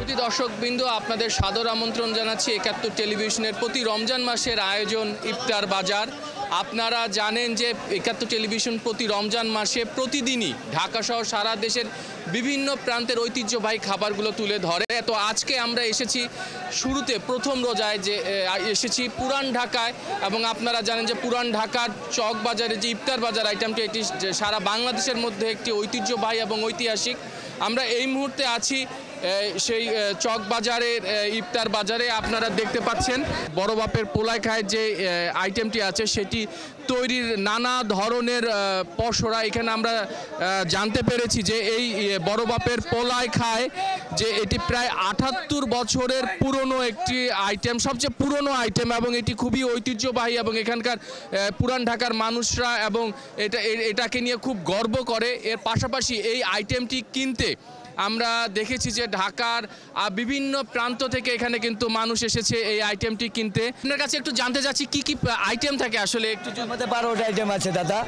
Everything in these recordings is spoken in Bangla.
সুধী দর্শকবৃন্দ, আপনাদের সাদর আমন্ত্রণ জানাচ্ছি ৭১ টেলিভিশনের প্রতি রমজান মাসের আয়োজন ইফতার বাজার। আপনারা জানেন যে ৭১ টেলিভিশন প্রতি রমজান মাসে প্রতিদিনই ঢাকা সহ সারা দেশের বিভিন্ন প্রান্তের ঐতিহ্যবাহী খাবারগুলো তুলে ধরে। তো আজকে আমরা এসেছি শুরুতে প্রথম রোজায় যে এসেছি পুরান ঢাকায়, এবং আপনারা জানেন যে পুরান ঢাকার চক বাজারে যে ইফতার বাজার আইটেমটি, এটি সারা বাংলাদেশের মধ্যে একটি ঐতিহ্যবাহী এবং ঐতিহাসিক। আমরা এই মুহূর্তে আছি সেই চক বাজারের ইফতার বাজারে। আপনারা দেখতে পাচ্ছেন বড় বাপের পোলায় খায় যে আইটেমটি আছে সেটি তৈরির নানা ধরনের পসরা। এখানে আমরা জানতে পেরেছি যে এই বড় বাপের পোলায় খায় যে এটি প্রায় ৭৮ বছরের পুরনো একটি আইটেম, সবচেয়ে পুরনো আইটেম, এবং এটি খুবই ঐতিহ্যবাহী এবং এখানকার পুরান ঢাকার মানুষরা এবং এটাকে নিয়ে খুব গর্ব করে। এর পাশাপাশি এই আইটেমটি কিনতে আমরা দেখেছি যে ঢাকার বিভিন্ন প্রান্ত থেকে এখানে কিন্তু মানুষ এসেছে এই আইটেমটি কিনতে। আপনার কাছে একটু জানতে চাচ্ছি কি কি আইটেম থাকে আসলে একটু। আমাদের 12টা আইটেম আছে দাদা।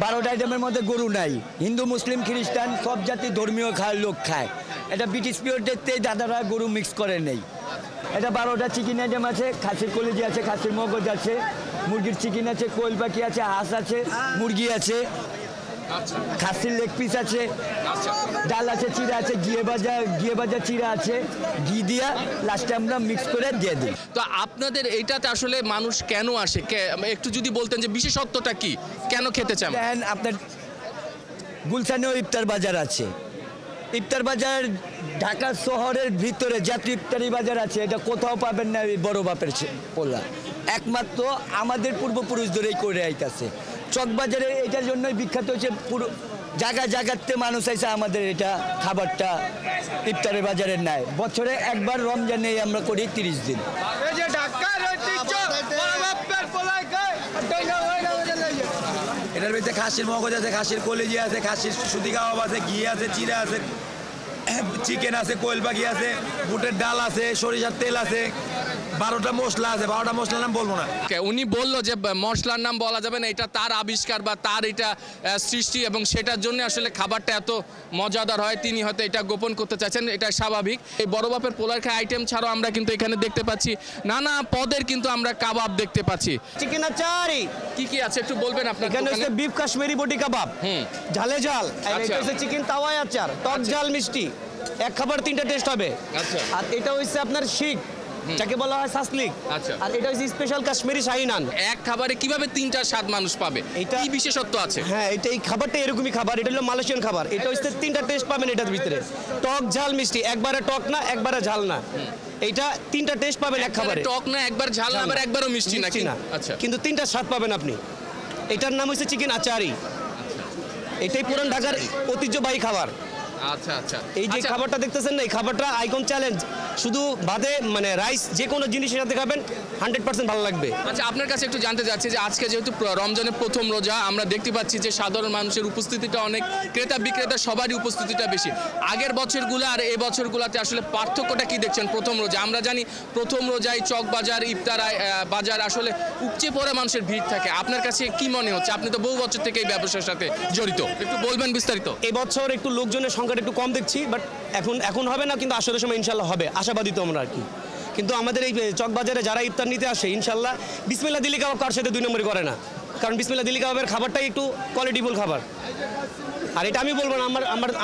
12টা আইটেমের মধ্যে গরু নাই, হিন্দু মুসলিম খ্রিস্টান সব জাতি ধর্মীয় লোক খায়। এটা ব্রিটিশ পিরিয়ডেতে দাদারা গরু মিক্স করে নেই। এটা 12টা চিকেন আইটেম আছে, খাসির কলিজি আছে, খাসির মগজ আছে, মুরগির চিকেন আছে, কোয়েল পাখি আছে, হাঁস আছে, মুরগি আছে, খাসির লেগ পিস আছে, ডাল আছে, চিড়া আছে, ঘিয়ে ভাজা চিড়া আছে, ঘি দিয়া লাস্টে আমরা মিক্স করে দিয়ে দিই। তো আপনাদের এইটাতে আসলে মানুষ কেন আসে, একটু যদি বলতেন যে বিশেষত্বটা কি, কেন খেতে চান? আপনার গুলশানেও ইফতার বাজার আছে। ইফতার বাজার ঢাকা শহরের ভিতরে জাতীয় ইফতারি বাজার আছে, এটা কোথাও পাবেন না। এই বড় বাপের পোলা একমাত্র আমাদের পূর্বপুরুষ ধরেই করে আইতাছে। চকবাজারে এটার জন্যই বিখ্যাত হচ্ছে, পুরো জায়গাতে মানুষ আইসা আমাদের এটা খাবারটা ইফতারের বাজারের নাই। বছরে একবার রমজানে আমরা করি 30 দিন। এটার ভিতরে খাসির মগজ আছে, খাসির কলিজি আছে, খাসির সুতি কাবাব আছে, ঘি আছে, চিড়া আছে, চিকেন আছে, কোয়েল পাখি আছে, বুটের ডাল আছে, সরিষার তেল আছে, 12টা মশলা আছে। 12টা মশলার নাম বলবো না। উনি বললো যে মশলার নাম বলা যাবে না, এটা তার আবিষ্কার বা তার এটা সৃষ্টি, এবং সেটার জন্য আসলে খাবারটা এত মজাদার হয়। তিনি হয়তো এটা গোপন করতে চাচ্ছেন, এটা স্বাভাবিক। এই বড় বাপের পোলার খায় আইটেম ছাড়াও আমরা কিন্তু এখানে দেখতে পাচ্ছি নানা পদের কিন্তু আমরা কাবাব দেখতে পাচ্ছি। চিকেন আচারি কি কি আছে একটু বলবেন আপনার? এখানে হচ্ছে বিফ কাশ্মীরি বটি কাবাব, ঝালে ঝাল, আর এটা হচ্ছে চিকেন তাওয়াই আচার, টক ঝাল মিষ্টি। এক খাবার 3টা টেস্ট হবে। আর এটা হচ্ছে আপনার শিক, যাকে বলা হয় সাসলিক। আর এটা হচ্ছে স্পেশাল কাশ্মীরি শাহী নান। এক খাবারে কিভাবে 3টা স্বাদ মানুষ পাবে, এটা কি বিশেষত্ব আছে? হ্যাঁ, এই খাবারটা এরকমই খাবার। এটা হলো মালয়েশিয়ান খাবার। এটা হচ্ছে 3টা টেস্ট পাবেন এটার ভিতরে, টক ঝাল মিষ্টি। একবারে টক না, একবারে ঝাল না, এইটা 3টা টেস্ট পাবেন এক খাবারে। টক না, একবার ঝাল না, আবার একবারও মিষ্টি না। আচ্ছা, কিন্তু 3টা স্বাদ পাবেন আপনি। এটার নাম হচ্ছে চিকেন আচারি। এটাই পুরান ঢাকার ঐতিহ্যবাহী খাবার। আচ্ছা আচ্ছা, এই যে খাবারটা দেখতেছেন না, এই খাবারটা আইকন চ্যালেঞ্জ। শুধু ভাতে মানে রাইস যে কোনো জিনিসের সাথে খাবেন 100% ভালো লাগবে। আচ্ছা, আপনার কাছে একটু জানতে চাচ্ছি যে আজকে যেহেতু রমজানের প্রথম রোজা, আমরা দেখতে পাচ্ছি যে সাধারণ মানুষের উপস্থিতিটা অনেক, ক্রেতা বিক্রেতা সবারই উপস্থিতিটা বেশি। আগের বছরগুলো আর এই বছরগুলোতে আসলে পার্থক্যটা কি দেখছেন? প্রথম রোজা আমরা জানি প্রথম রোজায় চক বাজার ইফতার বাজার আসলে উপচে পড়ে মানুষের ভিড় থাকে। আপনার কাছে কি মনে হচ্ছে? আপনি তো বহু বছর থেকে এই ব্যবসার সাথে জড়িত, একটু বলবেন বিস্তারিত। এই বছর একটু লোকজনের সংখ্যাটা একটু কম দেখছি, বাট এখন হবে না, কিন্তু আসরের সময় ইনশাল্লাহ হবে, আশাবাদী তো আমরা আর কি। কিন্তু আমাদের এই চকবাজারে যারা ইফতার নিতে আসে, ইনশাল্লাহ বিসমিল্লাহ দিলি কাবাব কার সাথে 2 নম্বরই করে না, কারণ বিসমিল্লাহ দিলি কাবাবের খাবারটাই একটু কোয়ালিটিফুল খাবার। আর এটা আমি বলবো না,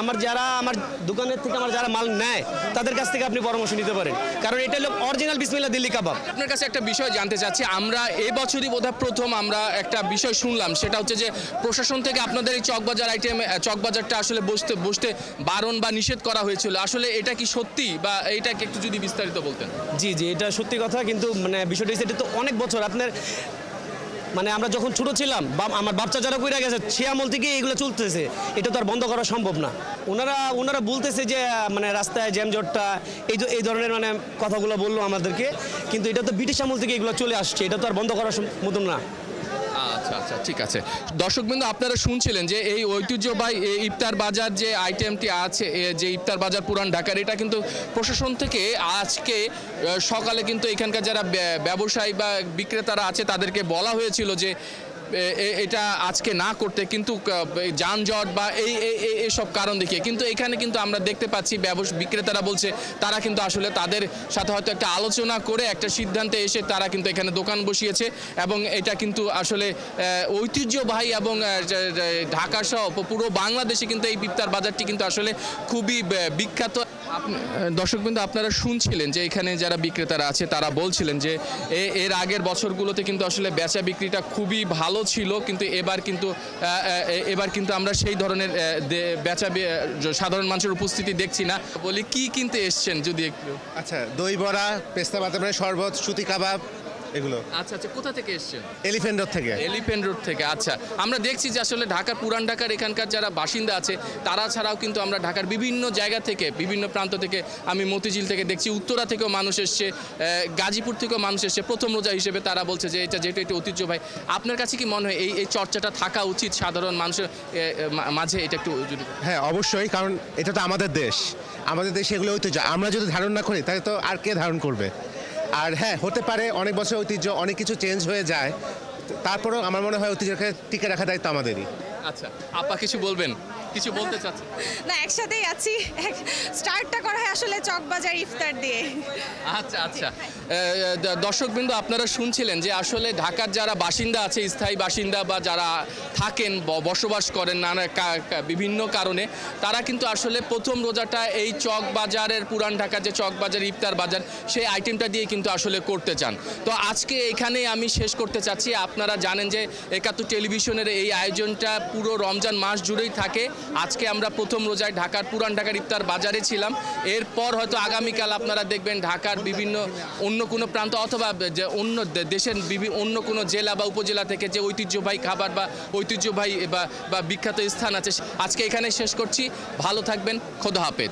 আমার যারা আমার দোকানের থেকে আমার যারা মাল নেয় তাদের কাছ থেকে আপনি পরামর্শ নিতে পারেন, কারণ এটা হলো অরিজিনাল বিসমিল্লাহ দিল্লি কাবাব। আপনার কাছে একটা বিষয় জানতে চাচ্ছি, আমরা এই বছরই বোধহয় প্রথম আমরা একটা বিষয় শুনলাম, সেটা হচ্ছে যে প্রশাসন থেকে আপনাদের এই চকবাজার চকবাজারটা আসলে বসতে বারণ বা নিষেধ করা হয়েছিল। আসলে এটা কি সত্যি, বা এইটাকে একটু যদি বিস্তারিত বলতেন? জি, এটা সত্যি কথা, কিন্তু মানে বিষয়টা এটা তো অনেক বছর আপনার মানে আমরা যখন ছোটো ছিলাম, আমার বাচ্চা যারা কইরা গেছে সে আমল থেকে এগুলো চলতেছে, এটা তো আর বন্ধ করা সম্ভব না। ওনারা বলতেছে যে মানে রাস্তায় জ্যামজটটা এই ধরনের মানে কথাগুলো বললো আমাদেরকে, কিন্তু এটা তো ব্রিটিশ আমল থেকে এগুলো চলে আসছে, এটা তো আর বন্ধ করার মতন না। আচ্ছা আচ্ছা, ঠিক আছে। দর্শকবৃন্দ, আপনারা শুনছিলেন যে এই ঐতিহ্যবাহী ইফতার বাজার যে আইটেমটি আছে, যে ইফতার বাজার পুরান ঢাকার, এটা কিন্তু প্রশাসন থেকে আজকে সকালে কিন্তু এখানকার যারা ব্যবসায়ী বা বিক্রেতারা আছে তাদেরকে বলা হয়েছিল যে এটা আজকে না করতে, কিন্তু যানজট বা এইসব কারণ দেখিয়ে, কিন্তু এখানে কিন্তু আমরা দেখতে পাচ্ছি বিক্রেতারা বলছে তারা কিন্তু আসলে তাদের সাথে হয়তো একটা আলোচনা করে একটা সিদ্ধান্তে এসে তারা কিন্তু এখানে দোকান বসিয়েছে, এবং এটা কিন্তু আসলে ঐতিহ্যবাহী এবং ঢাকা সহ পুরো বাংলাদেশে কিন্তু এই ইফতার বাজারটি কিন্তু আসলে খুবই বিখ্যাত। দর্শকবৃন্দ, আপনারা শুনছিলেন যে এখানে যারা বিক্রেতারা আছে তারা বলছিলেন যে এর আগের বছরগুলোতে কিন্তু আসলে বেচা বিক্রিটা খুবই ভালো ছিল, কিন্তু এবার কিন্তু আমরা সেই ধরনের সাধারণ মানুষের উপস্থিতি দেখছি না। বলি কি কিনতে এসছেন যদি একটু। আচ্ছা, দই বড়া, পেস্তা বাদামের শরবত, সুতি কাবাব, এগুলো। আচ্ছা, কোথা থেকে এসছেন? এলিফ্যান্ট রোড থেকে। এলিফ্যান্ট রোড থেকে। আচ্ছা, আমরা দেখছি যে আসলে ঢাকার পুরান ঢাকার এখানকার যারা বাসিন্দা আছে তারা ছাড়াও কিন্তু আমরা ঢাকার বিভিন্ন জায়গা থেকে, বিভিন্ন প্রান্ত থেকে, আমি মতিঝিল থেকে দেখছি, উত্তরা থেকেও মানুষ এসছে, গাজীপুর থেকেও মানুষ এসছে প্রথম রোজা হিসেবে। তারা বলছে যে এটা যেহেতু এটা ঐতিহ্যবাহী। আপনার কাছে কি মনে হয় এই চর্চাটা থাকা উচিত সাধারণ মানুষের মাঝে? এটা একটু যদি। হ্যাঁ, অবশ্যই, কারণ এটা তো আমাদের দেশ, আমাদের দেশে এগুলো ঐতিহ্য। আমরা যদি ধারণ না করি তাহলে তো আর কে ধারণ করবে? আর হ্যাঁ, হতে পারে অনেক বছর ঐতিহ্য, অনেক কিছু চেঞ্জ হয়ে যায়, তারপরেও আমার মনে হয় ঐতিহ্যকে টিকে রাখা দায়িত্ব আমাদেরই। আচ্ছা, আপা কিছু বলবেন? কিছু বলতে চাচ্ছেন? না, একসাথেই আছি। স্টার্টটা করা হয় আসলে চকবাজার ইফতার দিয়ে। আচ্ছা, দর্শকবৃন্দ, আপনারা শুনছিলেন যে আসলে ঢাকার যারা বাসিন্দা আছে, স্থায়ী বাসিন্দা বা যারা থাকেন, বসবাস করেন নানা বিভিন্ন কারণে, তারা কিন্তু আসলে প্রথম রোজাটা এই চকবাজারের, পুরান ঢাকার যে চকবাজার ইফতার বাজার, সেই আইটেমটা দিয়ে কিন্তু আসলে করতে চান। তো আজকে এখানেই আমি শেষ করতে চাচ্ছি। আপনারা জানেন যে ৭১ টেলিভিশনের এই আয়োজনটা পুরো রমজান মাস জুড়েই থাকে। আজকে আমরা প্রথম রোজায় ঢাকার পুরান ঢাকার ইফতার বাজারে ছিলাম। এরপর হয়তো আগামীকাল আপনারা দেখবেন ঢাকার বিভিন্ন অন্য কোনো প্রান্ত অথবা যে অন্য দেশের অন্য কোনো জেলা বা উপজেলা থেকে যে ঐতিহ্যবাহী খাবার বা ঐতিহ্যবাহী বা বিখ্যাত স্থান আছে। আজকে এখানে শেষ করছি। ভালো থাকবেন। খোদা হাফেজ।